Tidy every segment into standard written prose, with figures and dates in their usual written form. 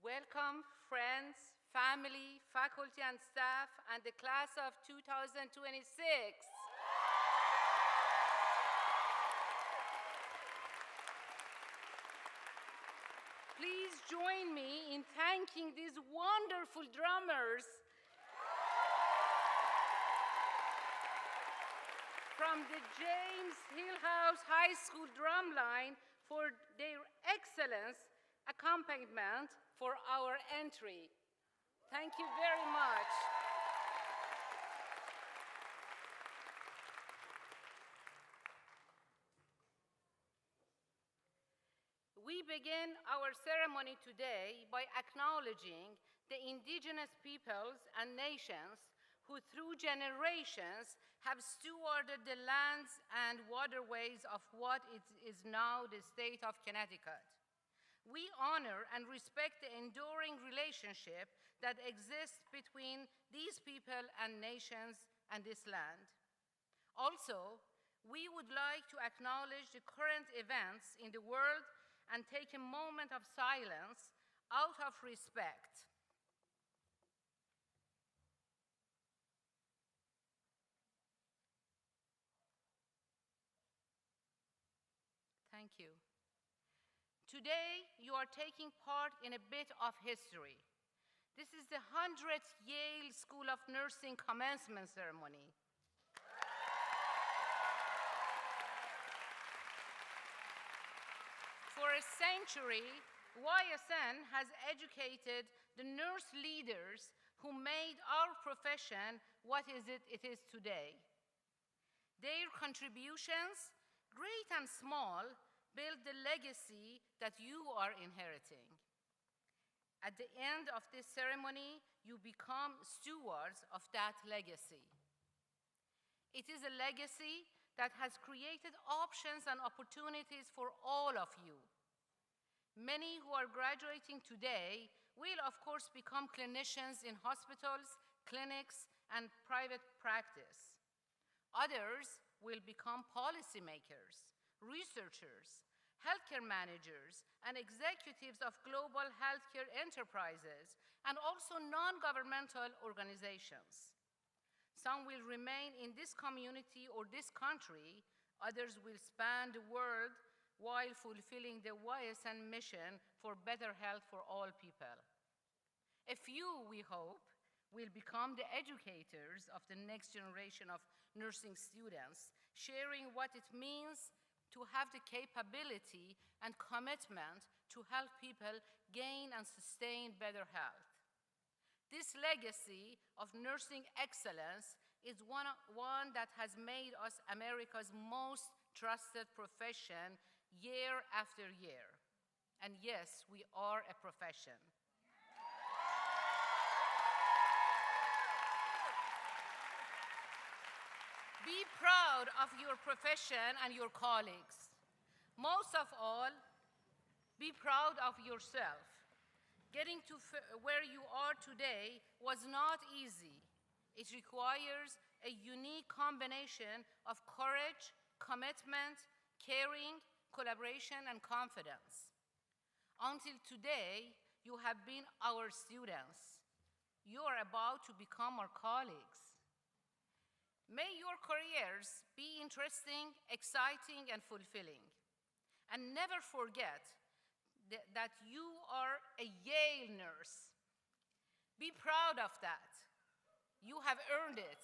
Welcome, friends, family, faculty, and staff, and the class of 2026. Please join me in thanking these wonderful drummers from the James Hillhouse High School drumline for their excellence accompaniment for our entry. Thank you very much. We begin our ceremony today by acknowledging the indigenous peoples and nations who through generations have stewarded the lands and waterways of what is now the state of Connecticut. We honor and respect the enduring relationship that exists between these people and nations and this land. Also, we would like to acknowledge the current events in the world and take a moment of silence out of respect. Thank you. Today, you are taking part in a bit of history. This is the 100th Yale School of Nursing commencement ceremony. For a century, YSN has educated the nurse leaders who made our profession what it is today. Their contributions, great and small, build the legacy that you are inheriting. At the end of this ceremony, you become stewards of that legacy. It is a legacy that has created options and opportunities for all of you. Many who are graduating today will, of course, become clinicians in hospitals, clinics, and private practice. Others will become policymakers, researchers, healthcare managers, and executives of global healthcare enterprises, and also non-governmental organizations. Some will remain in this community or this country, others will span the world while fulfilling the YSN mission for better health for all people. A few, we hope, will become the educators of the next generation of nursing students, sharing what it means to have the capability and commitment to help people gain and sustain better health. This legacy of nursing excellence is one that has made us America's most trusted profession year after year. And yes, we are a profession. Be proud of your profession and your colleagues. Most of all, be proud of yourself. Getting to where you are today was not easy. It requires a unique combination of courage, commitment, caring, collaboration, and confidence. Until today, you have been our students. You are about to become our colleagues. May your careers be interesting, exciting, and fulfilling. And never forget that you are a Yale nurse. Be proud of that. You have earned it.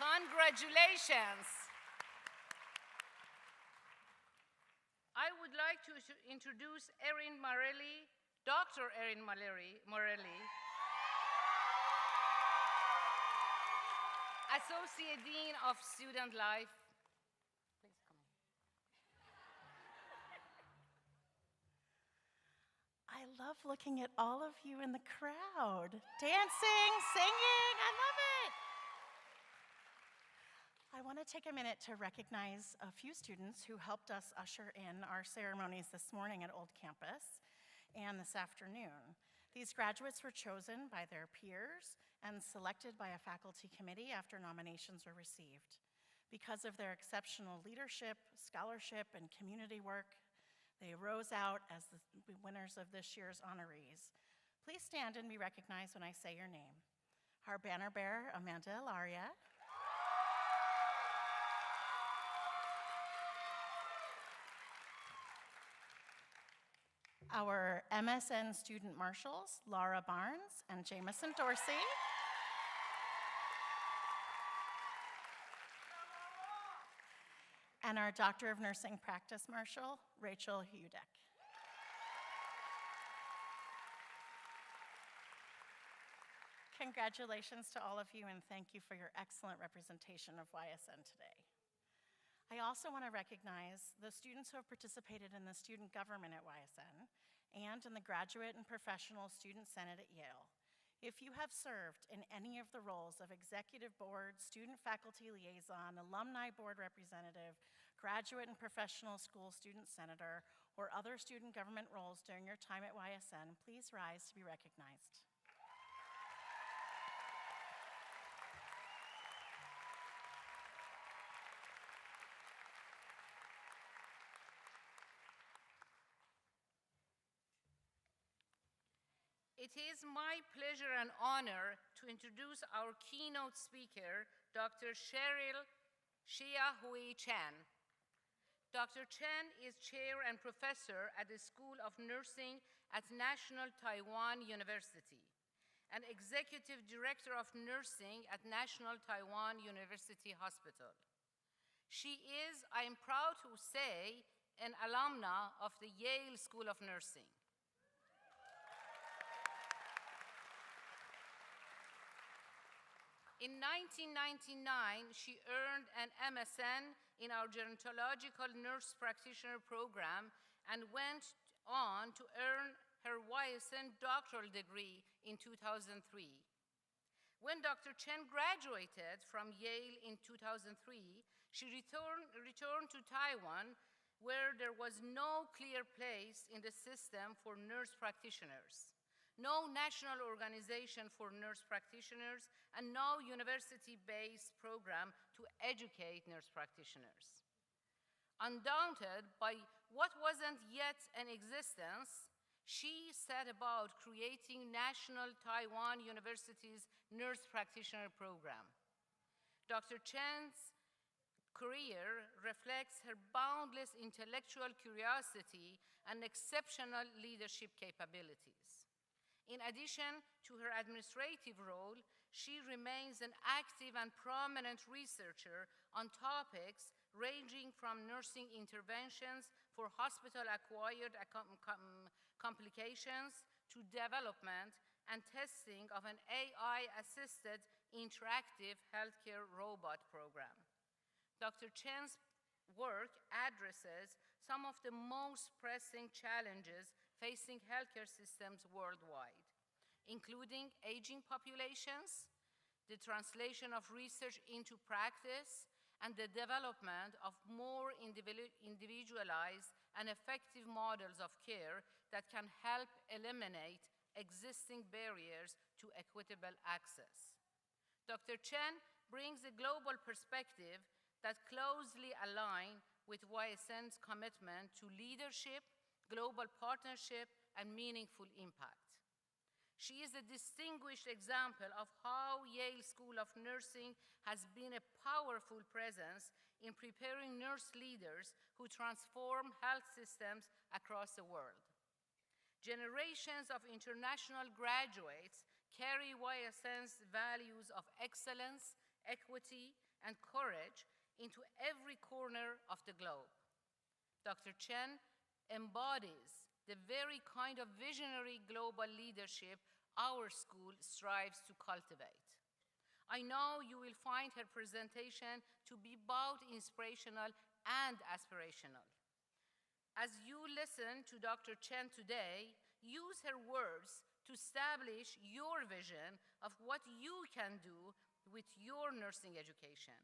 Congratulations. I would like to introduce Erin Morelli, Dr. Erin Morelli, Associate Dean of Student Life. Please come in. I love looking at all of you in the crowd, dancing, singing, I love it. I want to take a minute to recognize a few students who helped us usher in our ceremonies this morning at Old Campus and this afternoon. These graduates were chosen by their peers and selected by a faculty committee after nominations were received. Because of their exceptional leadership, scholarship, and community work, they rose out as the winners of this year's honorees. Please stand and be recognized when I say your name. Our banner bearer, Amanda Ilaria. Our MSN student marshals, Laura Barnes and Jameson Dorsey. And our Doctor of Nursing Practice Marshal, Rachel Hudek. Congratulations to all of you, and thank you for your excellent representation of YSN today. I also want to recognize the students who have participated in the student government at YSN and in the Graduate and Professional Student Senate at Yale. If you have served in any of the roles of executive board, student faculty liaison, alumni board representative, graduate and professional school student senator, or other student government roles during your time at YSN, please rise to be recognized. It is my pleasure and honor to introduce our keynote speaker, Dr. Cheryl Xia-Hui Chen. Dr. Chen is chair and professor at the School of Nursing at National Taiwan University and executive director of nursing at National Taiwan University Hospital. She is, I am proud to say, an alumna of the Yale School of Nursing. In 1999, she earned an MSN in our gerontological nurse practitioner program and went on to earn her YSN doctoral degree in 2003. When Dr. Chen graduated from Yale in 2003, she returned to Taiwan, where there was no clear place in the system for nurse practitioners, no national organization for nurse practitioners, and no university-based program to educate nurse practitioners. Undaunted by what wasn't yet in existence, she set about creating National Taiwan University's Nurse Practitioner Program. Dr. Chen's career reflects her boundless intellectual curiosity and exceptional leadership capabilities. In addition to her administrative role, she remains an active and prominent researcher on topics ranging from nursing interventions for hospital-acquired complications to development and testing of an AI-assisted interactive healthcare robot program. Dr. Chen's work addresses some of the most pressing challenges facing healthcare systems worldwide, including aging populations, the translation of research into practice, and the development of more individualized and effective models of care that can help eliminate existing barriers to equitable access. Dr. Chen brings a global perspective that closely aligns with YSN's commitment to leadership, global partnership, and meaningful impact. She is a distinguished example of how Yale School of Nursing has been a powerful presence in preparing nurse leaders who transform health systems across the world. Generations of international graduates carry YSN's values of excellence, equity, and courage into every corner of the globe. Dr. Chen embodies the very kind of visionary global leadership our school strives to cultivate. I know you will find her presentation to be both inspirational and aspirational. As you listen to Dr. Chen today, use her words to establish your vision of what you can do with your nursing education.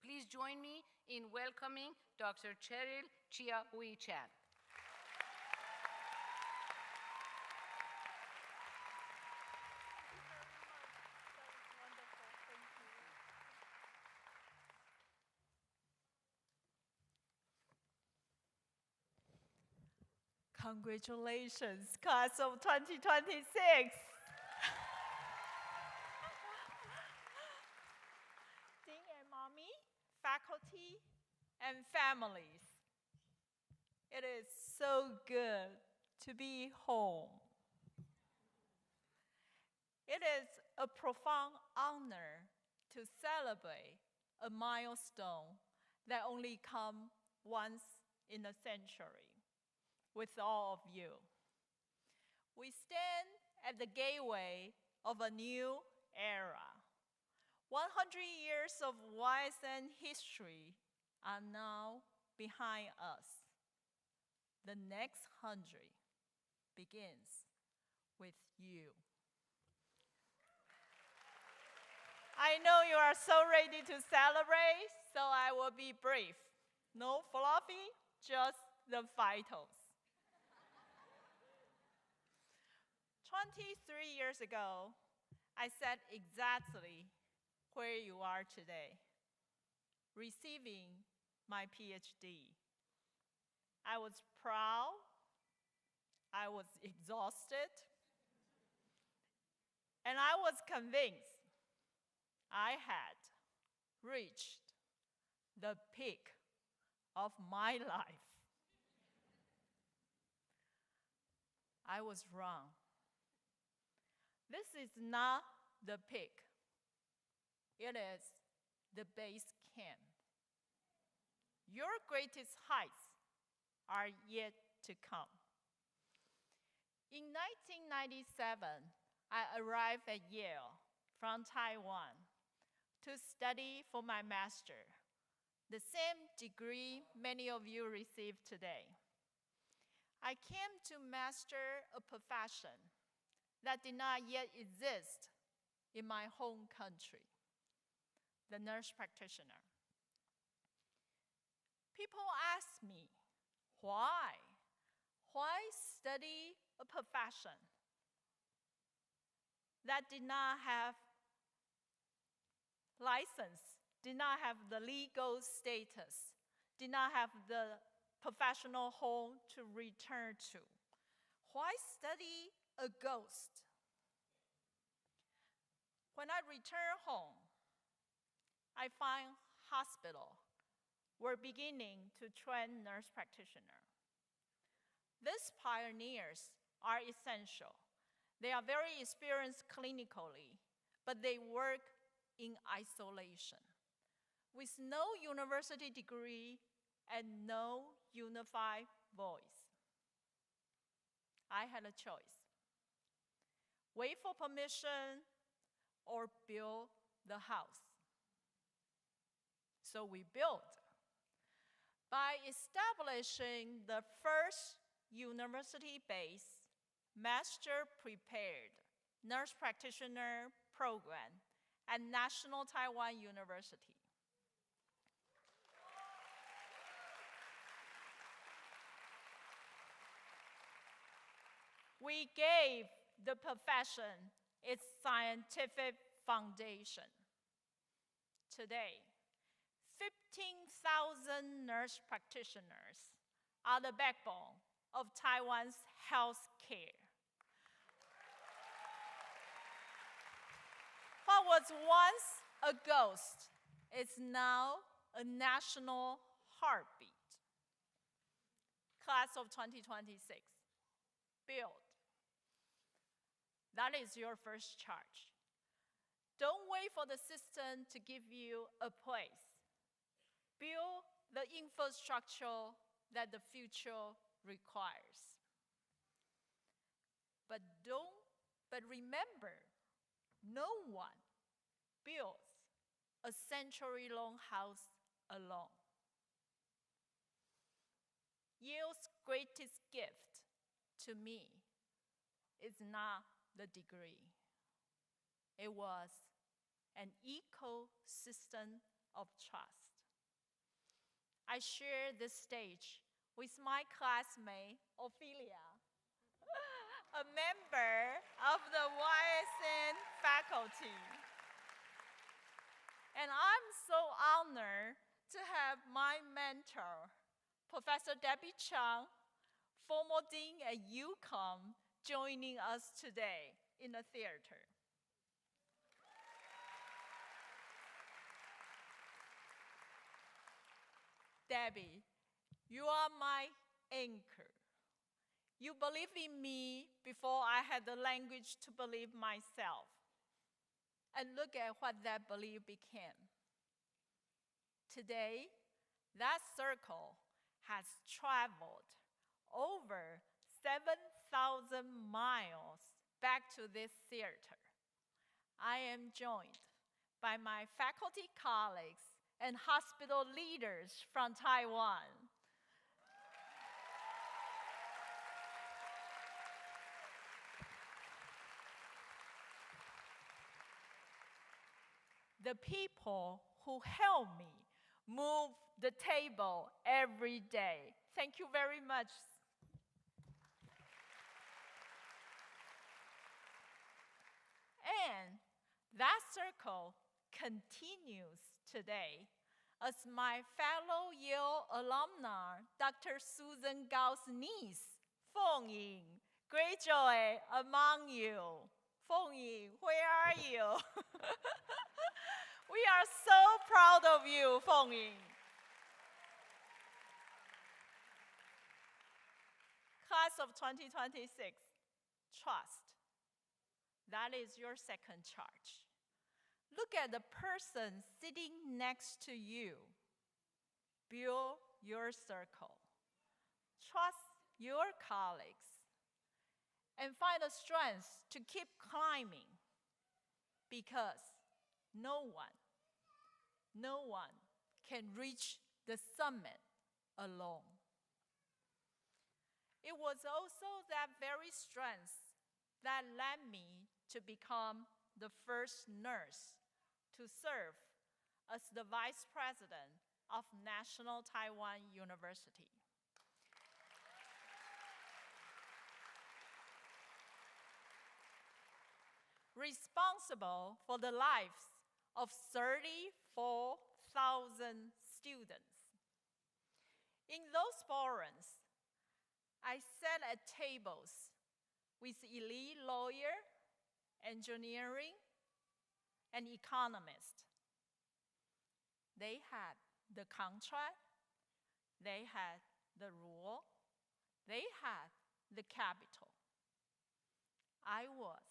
Please join me in welcoming Dr. Cheryl Chia-Hui Chan. Congratulations, class of 2026. Dean and Mommy, faculty, and families. It is so good to be home. It is a profound honor to celebrate a milestone that only comes once in a century with all of you. We stand at the gateway of a new era. 100 years of YSN history are now behind us. The next 100 begins with you. I know you are so ready to celebrate, so I will be brief. No fluffy, just the vitals. 23 years ago, I sat exactly where you are today, receiving my PhD. I was proud, I was exhausted, and I was convinced I had reached the peak of my life. I was wrong. This is not the peak. It is the base camp. Your greatest heights are yet to come. In 1997, I arrived at Yale from Taiwan to study for my master, the same degree many of you received today. I came to master a profession that did not yet exist in my home country, the nurse practitioner. People ask me, why? Why study a profession that did not have license, did not have the legal status, did not have the professional home to return to. Why study a ghost? When I return home, I find hospital were beginning to train nurse practitioners. These pioneers are essential. They are very experienced clinically, but they work in isolation with no university degree and no unified voice. I had a choice: wait for permission or build the house. So we built. By establishing the first university-based master-prepared nurse practitioner program at National Taiwan University. We gave the profession its scientific foundation. Today, 15,000 nurse practitioners are the backbone of Taiwan's health care. What was once a ghost is now a national heartbeat. Class of 2026, build. That is your first charge. Don't wait for the system to give you a place. Build the infrastructure that the future requires. But remember, no one builds a century-long house alone. Yale's greatest gift to me is not the degree. It was an ecosystem of trust. I share this stage with my classmate, Ophelia, a member of the YSN faculty. And I'm so honored to have my mentor, Professor Debbie Chang, former dean at UConn, joining us today in the theater. Debbie, you are my anchor. You believed in me before I had the language to believe myself. And look at what that belief became. Today, that circle has traveled over 7,000 miles back to this theater. I am joined by my faculty colleagues and hospital leaders from Taiwan. The people who help me move the table every day. Thank you very much. And that circle continues today as my fellow Yale alumna, Dr. Susan Gao's niece, Feng Ying. Great joy among you. Feng Ying, where are you? We are so proud of you, Feng Ying. Class of 2026, trust. That is your second charge. Look at the person sitting next to you. Build your circle. Trust your colleagues. And find the strength to keep climbing. Because no one can reach the summit alone. It was also that very strength that led me to become the first nurse to serve as the vice president of National Taiwan University. Responsible for the lives of 34,000 students. In those forums, I sat at tables with elite lawyers, engineering, and economists. They had the contract, they had the rule, they had the capital. I was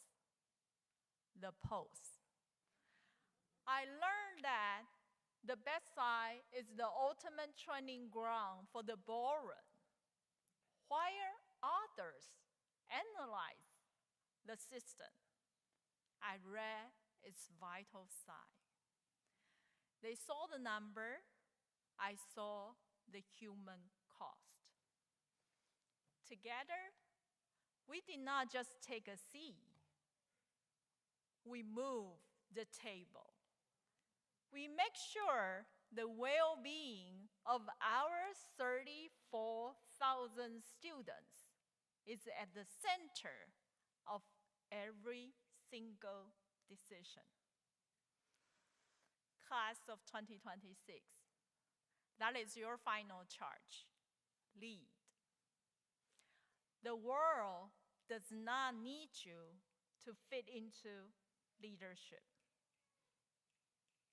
the post. I learned that the bedside is the ultimate training ground for the ballroom, while others analyze the system. I read its vital side. They saw the number, I saw the human cost. Together, we did not just take a seat. We moved the table. We make sure the well-being of our 34,000 students is at the center of every single decision. Class of 2026, that is your final charge. Lead. The world does not need you to fit into leadership.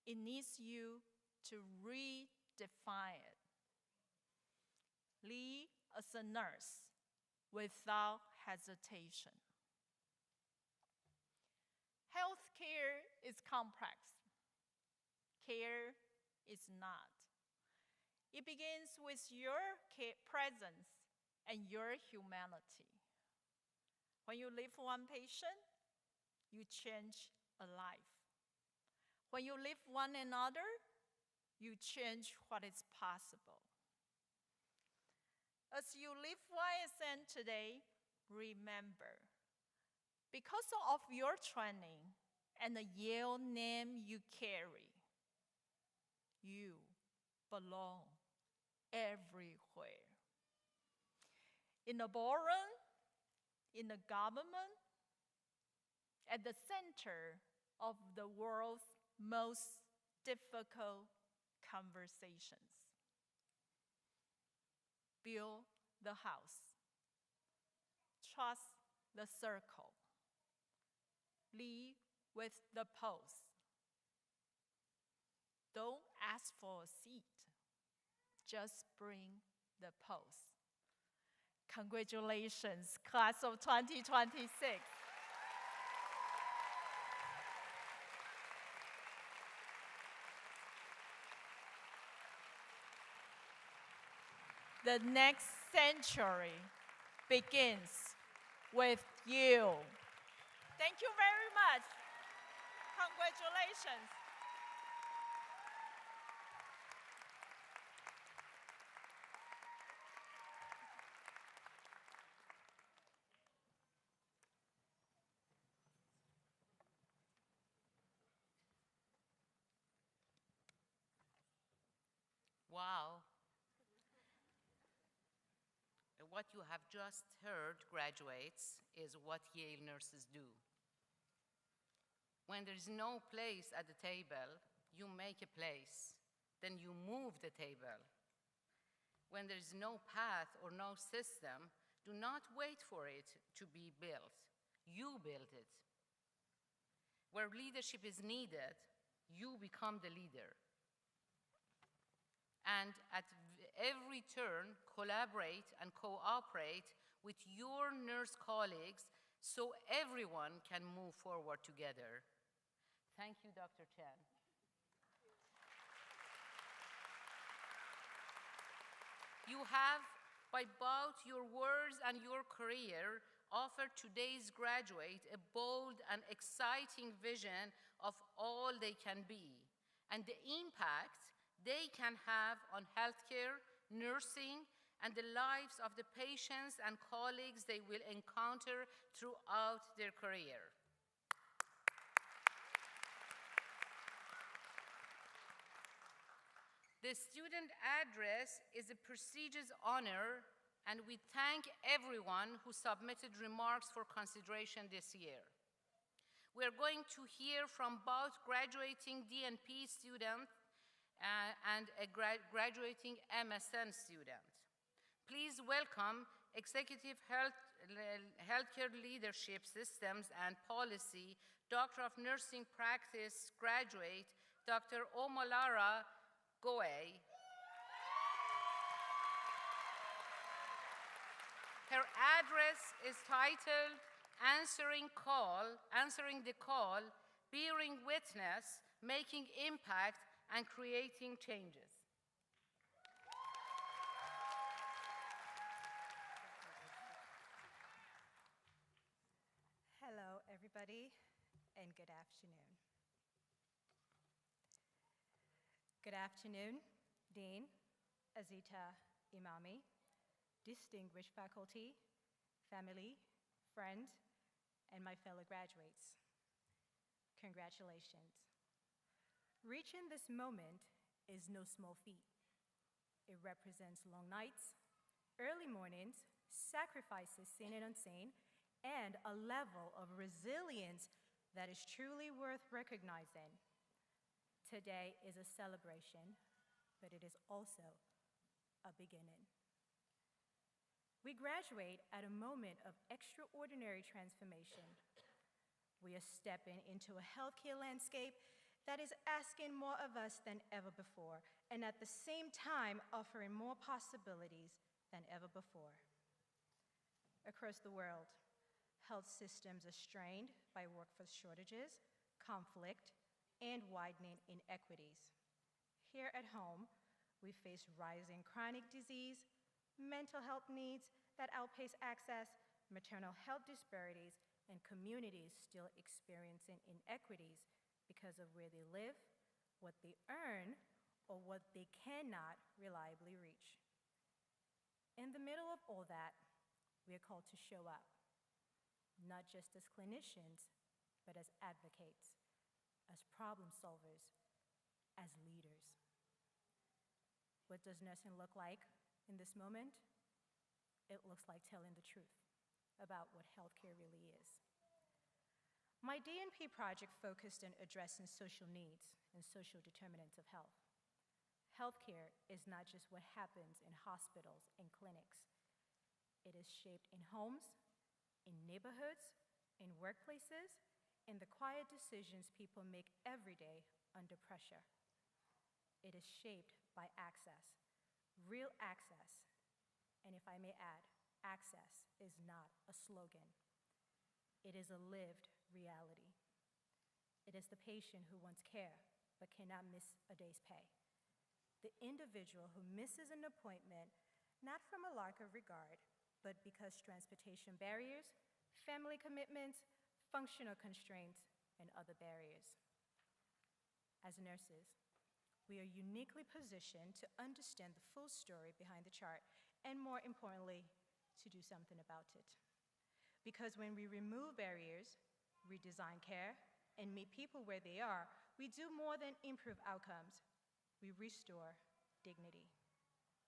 It needs you to redefine it. Lead as a nurse without hesitation. Healthcare is complex. Care is not. It begins with your presence and your humanity. When you live one patient, you change a life. When you live one another, you change what is possible. As you live YSN today, remember, because of your training and the Yale name you carry, you belong everywhere. In the ballroom, in the government, at the center of the world's most difficult conversations. Build the house. Trust the circle. Lead with the post. Don't ask for a seat. Just bring the post. Congratulations, class of 2026. The next century begins with you. Thank you very much. Congratulations. Wow. What you have just heard, graduates, is what Yale nurses do. When there is no place at the table, you make a place. Then you move the table. When there is no path or no system, do not wait for it to be built. You build it. Where leadership is needed, you become the leader. And at every turn, collaborate and cooperate with your nurse colleagues so everyone can move forward together. Thank you, Dr. Chen. You have, by both your words and your career, offered today's graduate a bold and exciting vision of all they can be and the impact they can have on healthcare, nursing, and the lives of the patients and colleagues they will encounter throughout their career. The student address is a prestigious honor, and we thank everyone who submitted remarks for consideration this year. We are going to hear from both graduating DNP students and a graduating MSN student. Please welcome Executive Healthcare Leadership Systems and Policy, Doctor of Nursing Practice graduate, Dr. Omolara Goe. Her address is titled Answering the Call, Bearing Witness, Making Impact, and Creating Changes. Hello, everybody, and good afternoon. Good afternoon, Dean Azita Imami, distinguished faculty, family, friend, and my fellow graduates. Congratulations. Reaching this moment is no small feat. It represents long nights, early mornings, sacrifices seen and unseen, and a level of resilience that is truly worth recognizing. Today is a celebration, but it is also a beginning. We graduate at a moment of extraordinary transformation. We are stepping into a healthcare landscape that is asking more of us than ever before, and at the same time offering more possibilities than ever before. Across the world, health systems are strained by workforce shortages, conflict, and widening inequities. Here at home, we face rising chronic disease, mental health needs that outpace access, maternal health disparities, and communities still experiencing inequities because of where they live, what they earn, or what they cannot reliably reach. In the middle of all that, we are called to show up, not just as clinicians, but as advocates, as problem solvers, as leaders. What does nursing look like in this moment? It looks like telling the truth about what healthcare really is. My DNP project focused on addressing social needs and social determinants of health. Healthcare is not just what happens in hospitals and clinics. It is shaped in homes, in neighborhoods, in workplaces, in the quiet decisions people make every day under pressure. It is shaped by access, real access. And if I may add, access is not a slogan. It is a lived reality. It is the patient who wants care but cannot miss a day's pay. The individual who misses an appointment, not from a lack of regard, but because transportation barriers, family commitments, functional constraints, and other barriers. As nurses, we are uniquely positioned to understand the full story behind the chart, and more importantly, to do something about it. Because when we remove barriers, redesign care, and meet people where they are, we do more than improve outcomes. We restore dignity.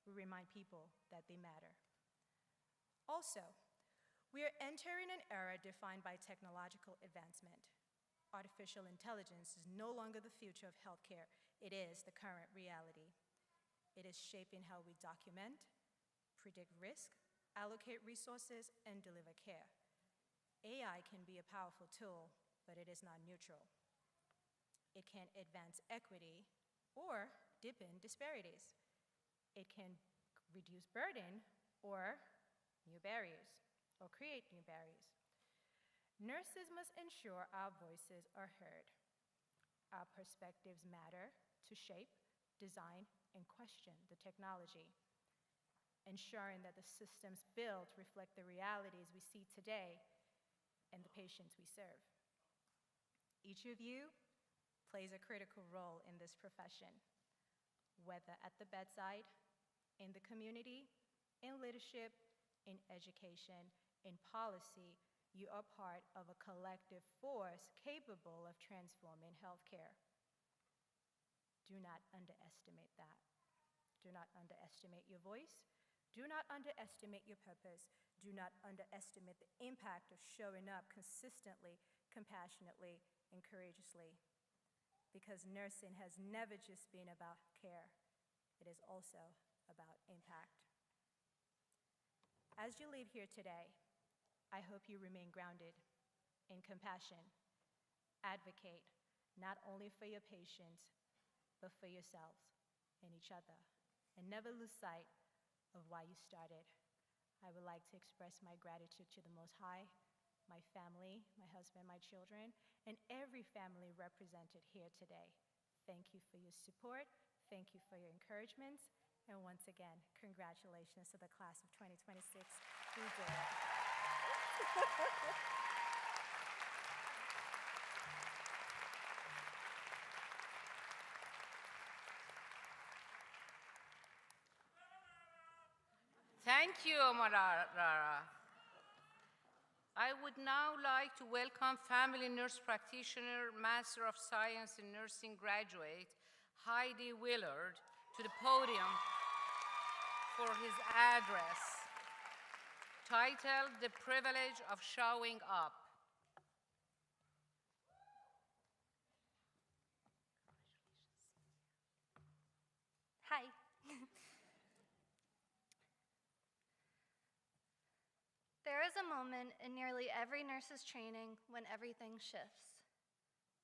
We remind people that they matter. Also, we are entering an era defined by technological advancement. Artificial intelligence is no longer the future of healthcare. It is the current reality. It is shaping how we document, predict risk, allocate resources, and deliver care. AI can be a powerful tool, but it is not neutral. It can advance equity or deepen disparities. It can reduce burden or new barriers, or create new barriers. Nurses must ensure our voices are heard. Our perspectives matter to shape, design, and question the technology, ensuring that the systems built reflect the realities we see today and the patients we serve. Each of you plays a critical role in this profession, whether at the bedside, in the community, in leadership, in education, in policy. You are part of a collective force capable of transforming healthcare. Do not underestimate that. Do not underestimate your voice. Do not underestimate your purpose. Do not underestimate the impact of showing up consistently, compassionately, and courageously. Because nursing has never just been about care. It is also about impact. As you leave here today, I hope you remain grounded in compassion. Advocate not only for your patients, but for yourselves and each other. And never lose sight of why you started. I would like to express my gratitude to the Most High, my family, my husband, my children, and every family represented here today. Thank you for your support. Thank you for your encouragements. And once again, congratulations to the class of 2026. We did it. Thank you, Marara. I would now like to welcome family nurse practitioner, Master of Science in Nursing graduate, Heidi Willard, to the podium for his address, titled The Privilege of Showing Up. Hi. There is a moment in nearly every nurse's training when everything shifts,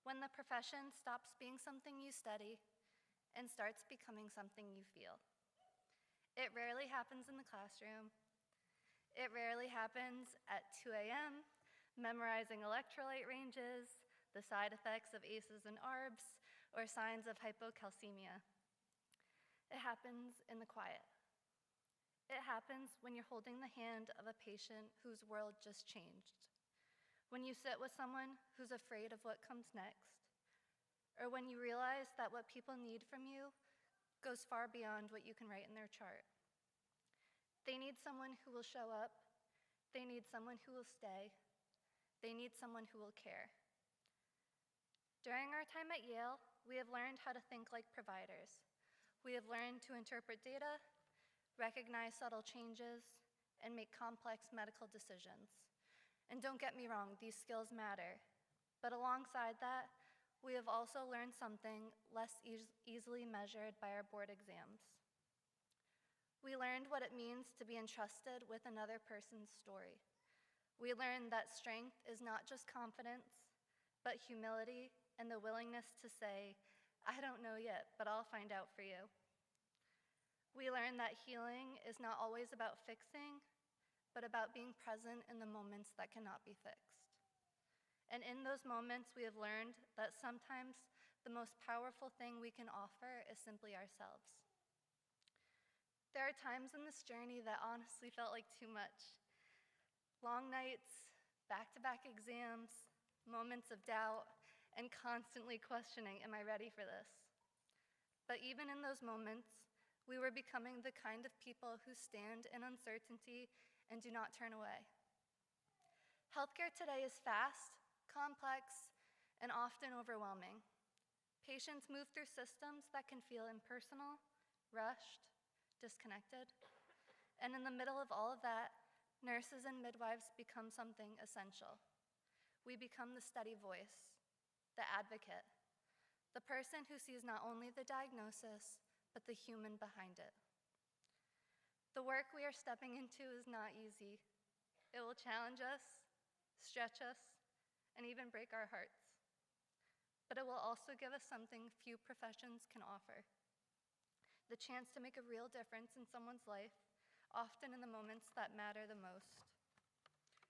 when the profession stops being something you study and starts becoming something you feel. It rarely happens in the classroom. It rarely happens at 2 a.m., memorizing electrolyte ranges, the side effects of ACEs and ARBs, or signs of hypocalcemia. It happens in the quiet. It happens when you're holding the hand of a patient whose world just changed, when you sit with someone who's afraid of what comes next, or when you realize that what people need from you goes far beyond what you can write in their chart. They need someone who will show up. They need someone who will stay. They need someone who will care. During our time at Yale, we have learned how to think like providers. We have learned to interpret data, recognize subtle changes, and make complex medical decisions. And don't get me wrong, these skills matter. But alongside that, we have also learned something less easily measured by our board exams. We learned what it means to be entrusted with another person's story. We learned that strength is not just confidence, but humility and the willingness to say, I don't know yet, but I'll find out for you. We learned that healing is not always about fixing, but about being present in the moments that cannot be fixed. And in those moments, we have learned that sometimes the most powerful thing we can offer is simply ourselves. There are times in this journey that honestly felt like too much. Long nights, back-to-back exams, moments of doubt, and constantly questioning, am I ready for this? But even in those moments, we were becoming the kind of people who stand in uncertainty and do not turn away. Healthcare today is fast, complex, and often overwhelming. Patients move through systems that can feel impersonal, rushed, disconnected. And in the middle of all of that, nurses and midwives become something essential. We become the steady voice, the advocate, the person who sees not only the diagnosis, but the human behind it. The work we are stepping into is not easy. It will challenge us, stretch us, and even break our hearts. But it will also give us something few professions can offer: the chance to make a real difference in someone's life, often in the moments that matter the most.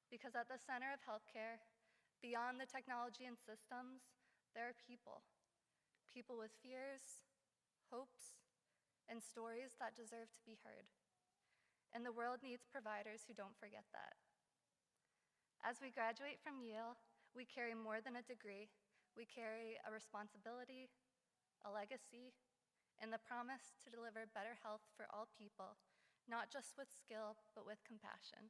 Because at the center of healthcare, beyond the technology and systems, there are people. People with fears, hopes, and stories that deserve to be heard. And the world needs providers who don't forget that. As we graduate from Yale, we carry more than a degree. We carry a responsibility, a legacy, and the promise to deliver better health for all people, not just with skill, but with compassion.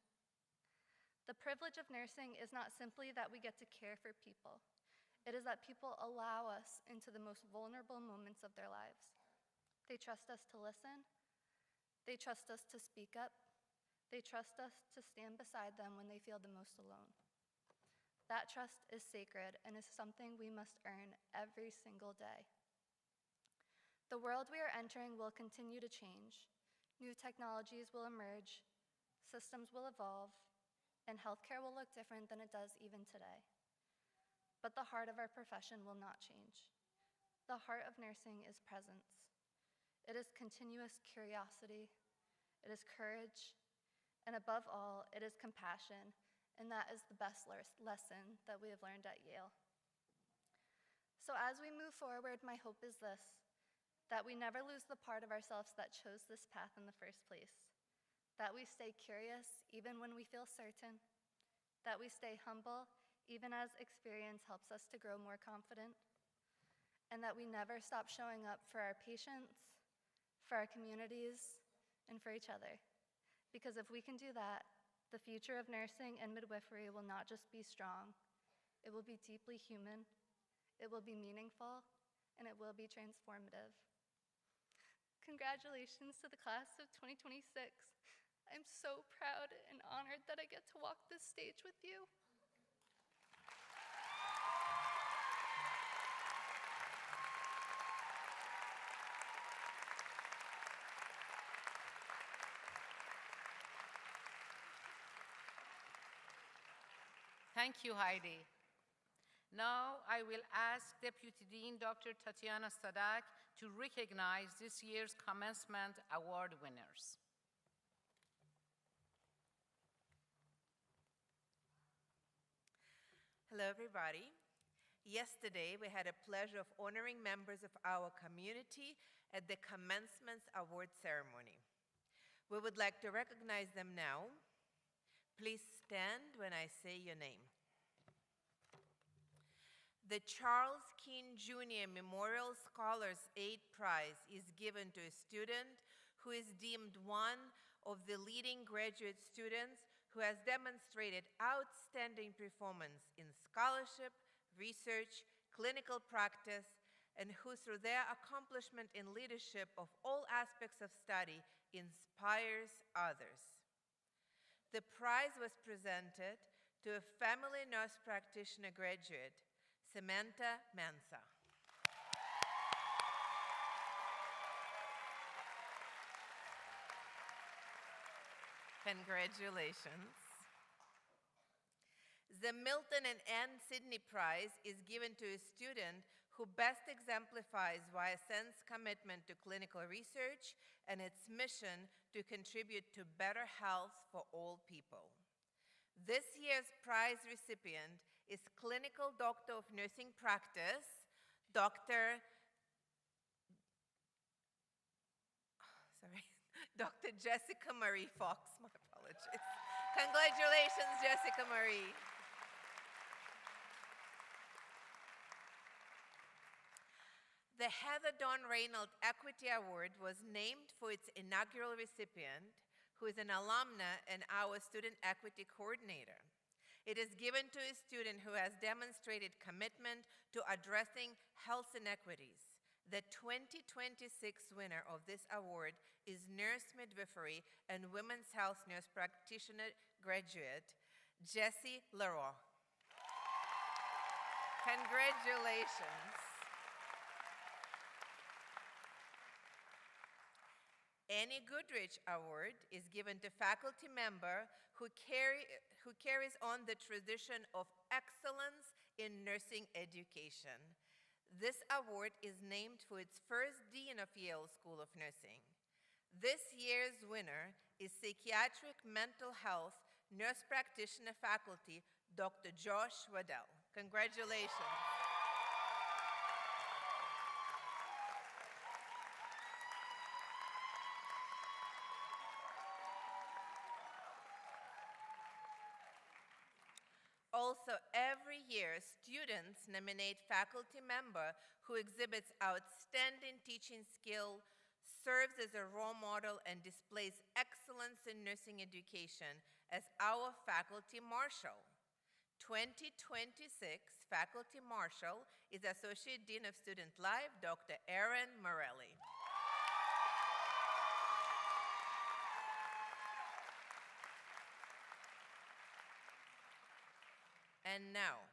The privilege of nursing is not simply that we get to care for people. It is that people allow us into the most vulnerable moments of their lives. They trust us to listen. They trust us to speak up. They trust us to stand beside them when they feel the most alone. That trust is sacred and is something we must earn every single day. The world we are entering will continue to change. New technologies will emerge. systems will evolve, and healthcare will look different than it does even today. But the heart of our profession will not change. The heart of nursing is presence. It is continuous curiosity. It is courage. And above all, it is compassion. And that is the best lesson that we have learned at Yale. So as we move forward, my hope is this, that we never lose the part of ourselves that chose this path in the first place, that we stay curious even when we feel certain, that we stay humble even as experience helps us to grow more confident, and that we never stop showing up for our patients, for our communities, and for each other. Because if we can do that, the future of nursing and midwifery will not just be strong, it will be deeply human, it will be meaningful, and it will be transformative. Congratulations to the class of 2026. I'm so proud and honored that I get to walk this stage with you. Thank you, Heidi. Now I will ask Deputy Dean Dr. Tatiana Sadak to recognize this year's Commencement Award winners. Hello, everybody. Yesterday, we had a pleasure of honoring members of our community at the Commencement Award ceremony. We would like to recognize them now. Please stand when I say your name. The Charles Keene Jr. Memorial Scholars Aid Prize is given to a student who is deemed one of the leading graduate students who has demonstrated outstanding performance in scholarship, research, clinical practice, and who through their accomplishment in leadership of all aspects of study inspires others. The prize was presented to a family nurse practitioner graduate, Samantha Mansa. Congratulations. The Milton and Ann Sidney Prize is given to a student who best exemplifies YSN's commitment to clinical research and its mission to contribute to better health for all people. This year's prize recipient is Clinical Doctor of Nursing Practice, Dr. Jessica Marie Fox. My apologies. Congratulations, Jessica Marie. The Heather Dawn Reynolds Equity Award was named for its inaugural recipient, who is an alumna and our Student Equity Coordinator. It is given to a student who has demonstrated commitment to addressing health inequities. The 2026 winner of this award is nurse midwifery and women's health nurse practitioner graduate, Jessie Leroy. Congratulations. Annie Goodrich Award is given to faculty member who carries on the tradition of excellence in nursing education. This award is named for its first dean of Yale School of Nursing. This year's winner is psychiatric mental health nurse practitioner faculty, Dr. Josh Waddell. Congratulations. Also, every year, students nominate faculty member who exhibits outstanding teaching skill, serves as a role model, and displays excellence in nursing education as our faculty marshal. 2026 faculty marshal is Associate Dean of Student Life, Dr. Erin Morelli. And now,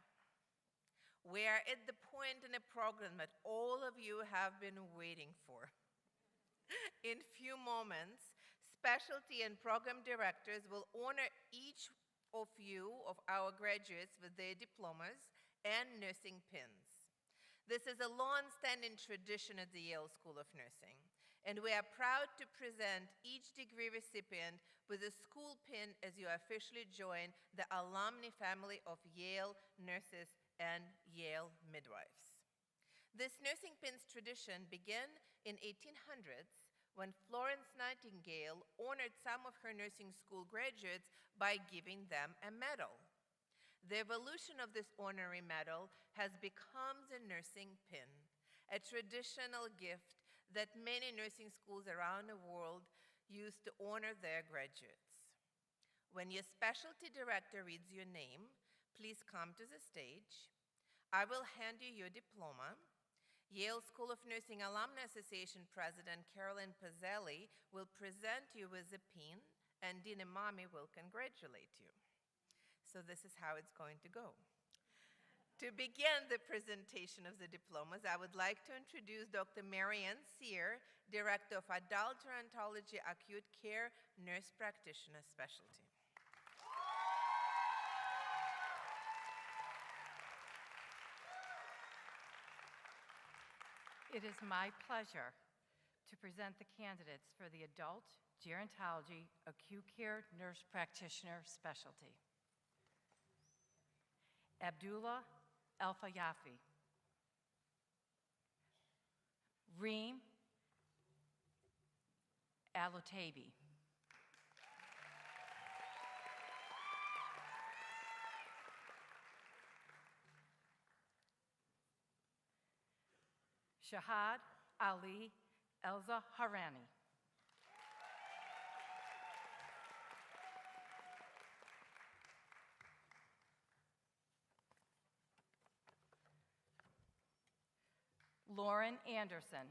we are at the point in the program that all of you have been waiting for. In few moments, Specialty and program directors will honor each of you, of our graduates, with their diplomas and nursing pins. This is a long-standing tradition at the Yale School of Nursing, and we are proud to present each degree recipient with a school pin as you officially join the alumni family of Yale nurses and Yale midwives. This nursing pins tradition began in 1800s when Florence Nightingale honored some of her nursing school graduates by giving them a medal. The evolution of this honorary medal has become the nursing pin, a traditional gift that many nursing schools around the world use to honor their graduates. When your specialty director reads your name, please come to the stage. I will hand you your diploma. Yale School of Nursing Alumni Association President Carolyn Pazzelli will present you with a pin, and Dean Imami will congratulate you. So this is how it's going to go. To begin the presentation of the diplomas, I would like to introduce Dr. Marianne Sear, Director of Adult Gerontology Acute Care Nurse Practitioner Specialty. It is my pleasure to present the candidates for the Adult Gerontology Acute Care Nurse Practitioner Specialty. Abdullah Al-Fayafi, Reem Al-Otaibi, Shahad Ali El-Zaharani, Lauren Anderson,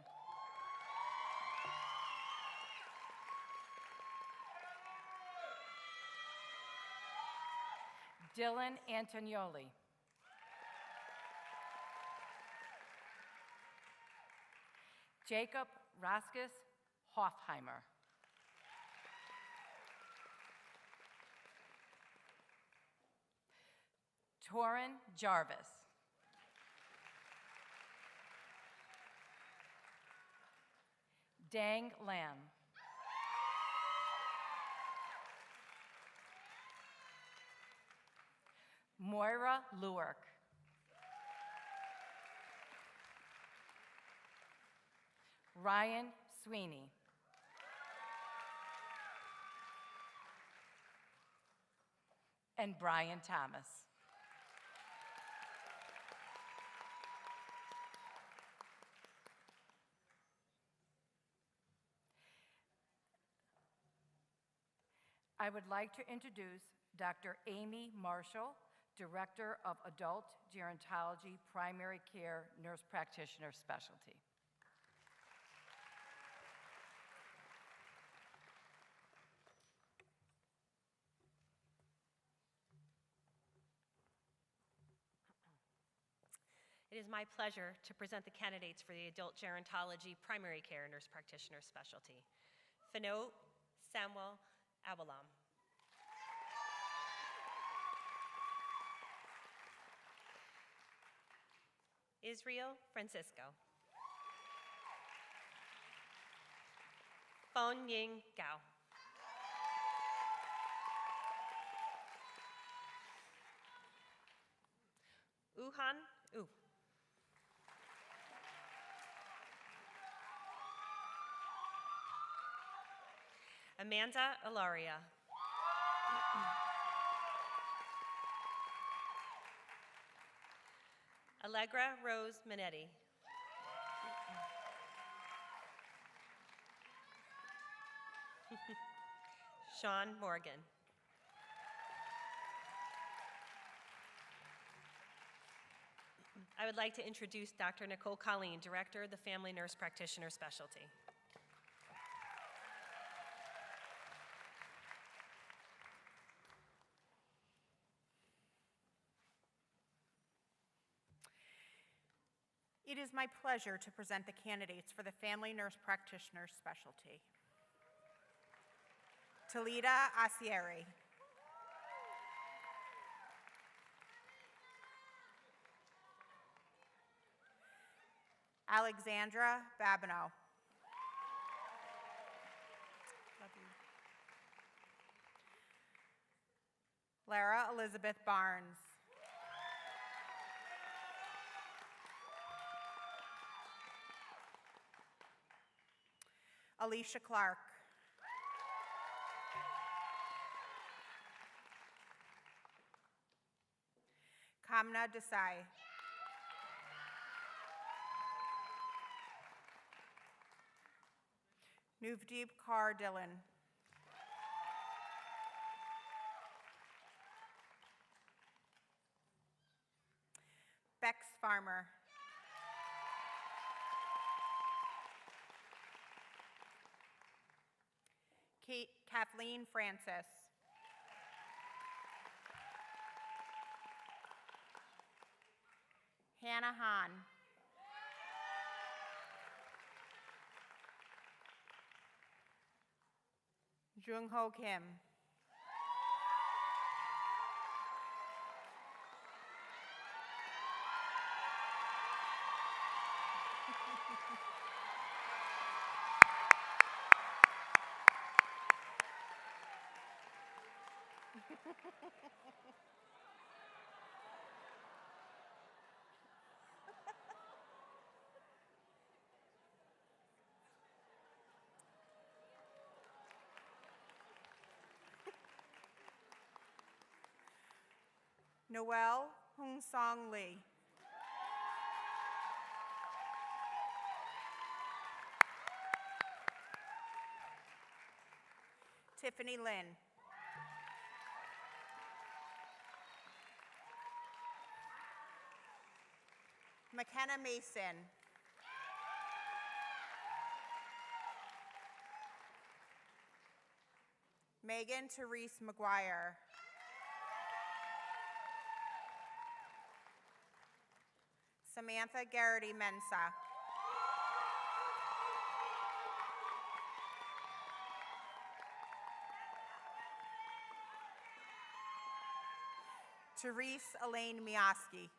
Dylan Antonioli, Jacob Raskus Hofheimer, Torin Jarvis, Dang Lam, Moira Lewerk, Ryan Sweeney, and Brian Thomas. I would like to introduce Dr. Amy Marshall, Director of Adult Gerontology Primary Care Nurse Practitioner Specialty. It is my pleasure to present the candidates for the Adult Gerontology Primary Care Nurse Practitioner Specialty. Fano Samuel Abalam. Israel Francisco. Fon Ying Gao. Uhan U. Amanda Ilaria. Allegra Rose Minetti. Sean Morgan. I would like to introduce Dr. Nicole Colleen, Director of the Family Nurse Practitioner Specialty. It is my pleasure to present the candidates for the Family Nurse Practitioner Specialty. Talita Asieri. Alexandra Babineau. Lara Elizabeth Barnes. Alicia Clark. Kamna Desai. Nuvdeep Kaur Dillon. Bex Farmer. Kathleen Francis. Hannah Hahn. Jung-Ho Kim. Noel Hung Song Lee. Tiffany Lin. McKenna Mason. Megan Therese McGuire. Samantha Garrity Mensa. Therese Elaine Mioski.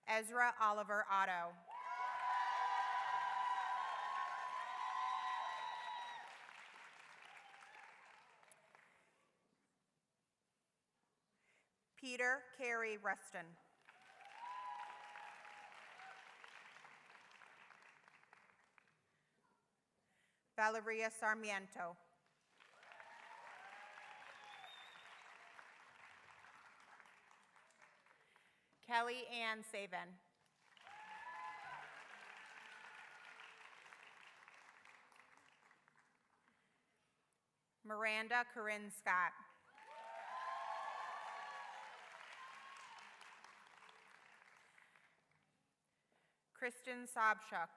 Ezra Oliver Otto. Peter Carey Rustin. Valeria Sarmiento. Kelly Ann Saban. Miranda Corinne Scott. Kristen Sobchuk.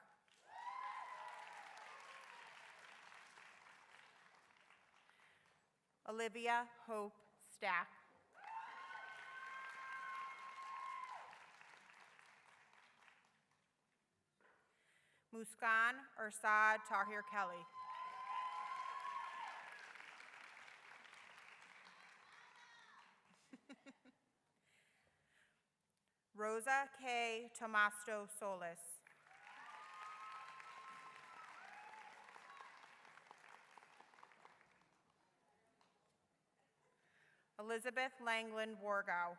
Olivia Hope Stack. Muskan Ursad Tahir Kelly. Rosa K. Tomasto Solis. Elizabeth Langland Wargow.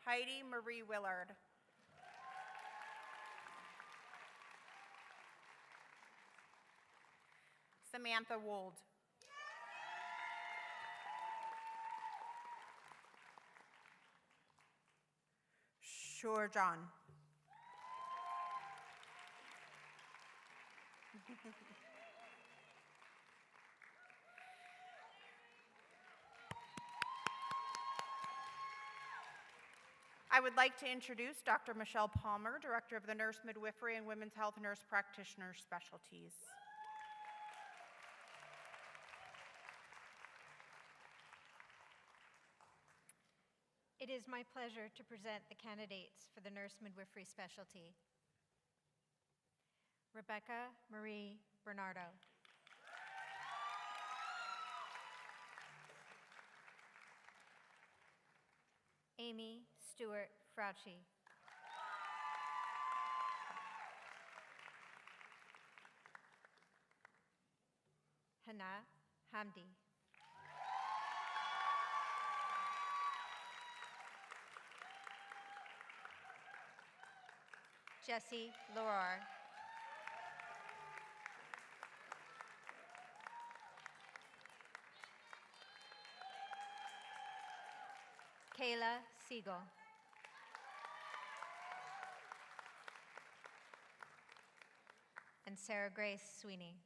Heidi Marie Willard. Samantha Wold. Sure, John. I would like to introduce Dr. Michelle Palmer, Director of the Nurse Midwifery and Women's Health Nurse Practitioner Specialties. It is my pleasure to present the candidates for the nurse midwifery specialty. Rebecca Marie Bernardo. Amy Stewart Frauchi. Hana Hamdi. Jessie Lorar. Kayla Siegel. And Sarah Grace Sweeney.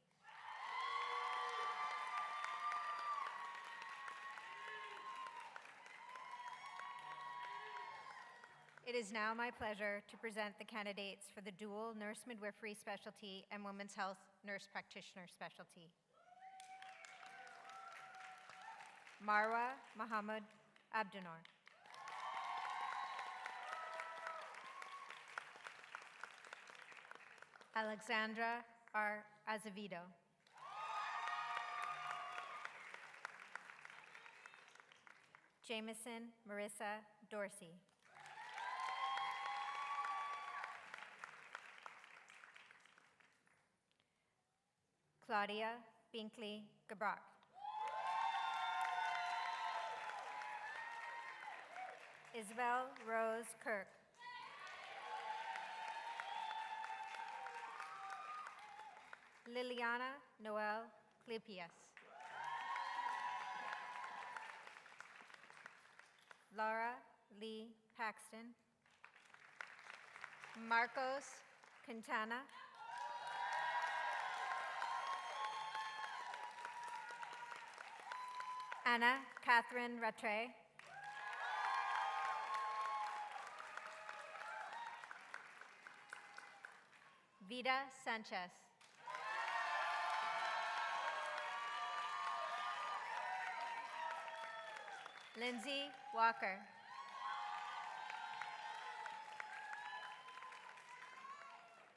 It is now my pleasure to present the candidates for the dual nurse midwifery specialty and women's health nurse practitioner specialty. Marwa Muhammad Abdunor. Alexandra R. Azevedo. Jameson Marissa Dorsey. Claudia Binkley Gabrak. Isabel Rose Kirk. Liliana Noel Cleopius. Laura Lee Paxton. Marcos Quintana. Anna Catherine Rattray. Vida Sanchez. Lindsay Walker.